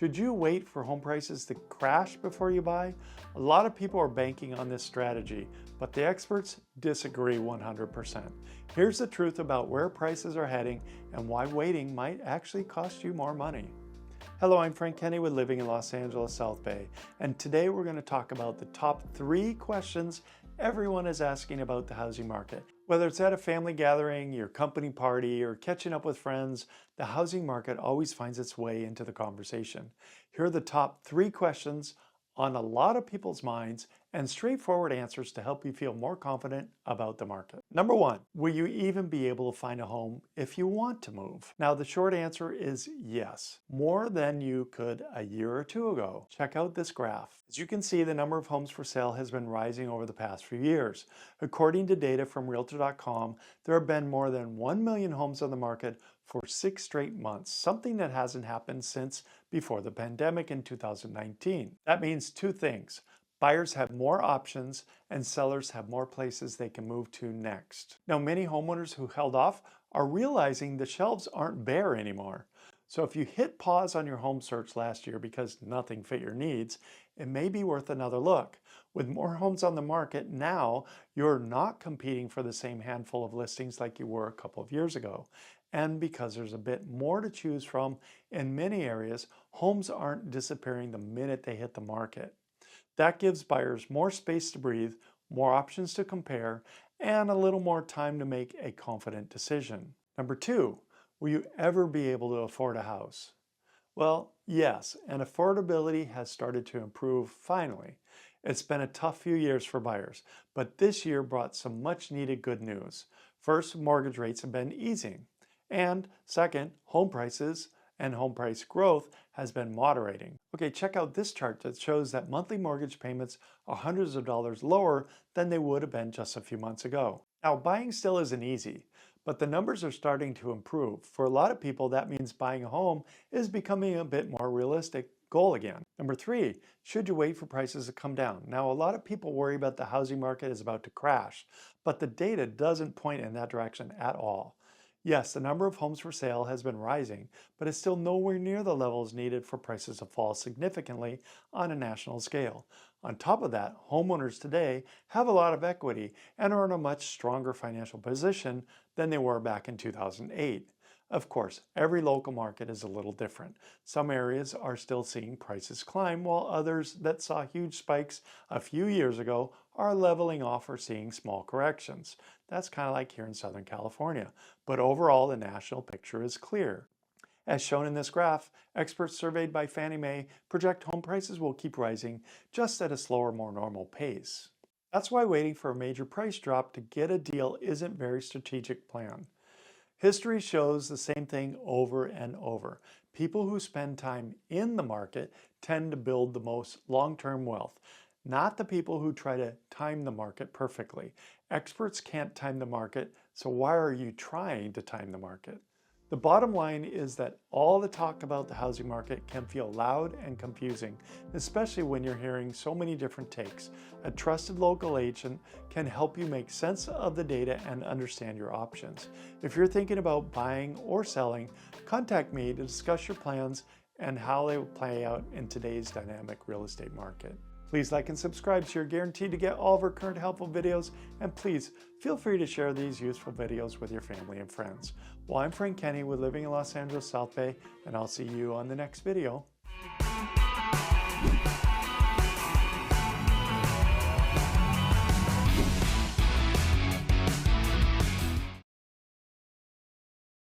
Should you wait for home prices to crash before you buy? A lot of people are banking on this strategy, but the experts disagree 100%. Here's the truth about where prices are heading and why waiting might actually cost you more money. Hello, I'm Frank Kenny with Living in Los Angeles, South Bay, and today we're going to talk about the top 3 questions everyone is asking about the housing market. Whether it's at a family gathering, your company party, or catching up with friends, the housing market always finds its way into the conversation. Here are the top 3 questions on a lot of people's minds and straightforward answers to help you feel more confident about the market. Number 1, will you even be able to find a home if you want to move? Now, the short answer is yes, more than you could a year or 2 ago. Check out this graph. As you can see, the number of homes for sale has been rising over the past few years. According to data from Realtor.com, there have been more than 1 million homes on the market for 6 straight months, something that hasn't happened since before the pandemic in 2019. That means 2 things. Buyers have more options and sellers have more places they can move to next. Now, many homeowners who held off are realizing the shelves aren't bare anymore. So if you hit pause on your home search last year because nothing fit your needs, it may be worth another look. With more homes on the market now, you're not competing for the same handful of listings like you were a couple of years ago. And because there's a bit more to choose from in many areas, homes aren't disappearing the minute they hit the market. That gives buyers more space to breathe, more options to compare, and a little more time to make a confident decision. Number 2, will you ever be able to afford a house? Well, yes, and affordability has started to improve finally. It's been a tough few years for buyers, but this year brought some much needed good news. First, mortgage rates have been easing. And second, home prices and home price growth has been moderating. Okay, check out this chart that shows that monthly mortgage payments are hundreds of dollars lower than they would have been just a few months ago. Now, buying still isn't easy, but the numbers are starting to improve. For a lot of people, that means buying a home is becoming a bit more realistic goal again. Number 3, should you wait for prices to come down? Now, a lot of people worry about the housing market is about to crash, but the data doesn't point in that direction at all. Yes, the number of homes for sale has been rising, but it's still nowhere near the levels needed for prices to fall significantly on a national scale. On top of that, homeowners today have a lot of equity and are in a much stronger financial position than they were back in 2008. Of course, every local market is a little different. Some areas are still seeing prices climb, while others that saw huge spikes a few years ago are leveling off or seeing small corrections. That's kind of like here in Southern California. But overall, the national picture is clear. As shown in this graph, experts surveyed by Fannie Mae project home prices will keep rising, just at a slower, more normal pace. That's why waiting for a major price drop to get a deal isn't a very strategic plan. History shows the same thing over and over. People who spend time in the market tend to build the most long-term wealth, not the people who try to time the market perfectly. Experts can't time the market, so why are you trying to time the market? The bottom line is that all the talk about the housing market can feel loud and confusing, especially when you're hearing so many different takes. A trusted local agent can help you make sense of the data and understand your options. If you're thinking about buying or selling, contact me to discuss your plans and how they will play out in today's dynamic real estate market. Please like and subscribe so you're guaranteed to get all of our current helpful videos, and please feel free to share these useful videos with your family and friends. Well, I'm Frank Kenny with Living in Los Angeles, South Bay, and I'll see you on the next video.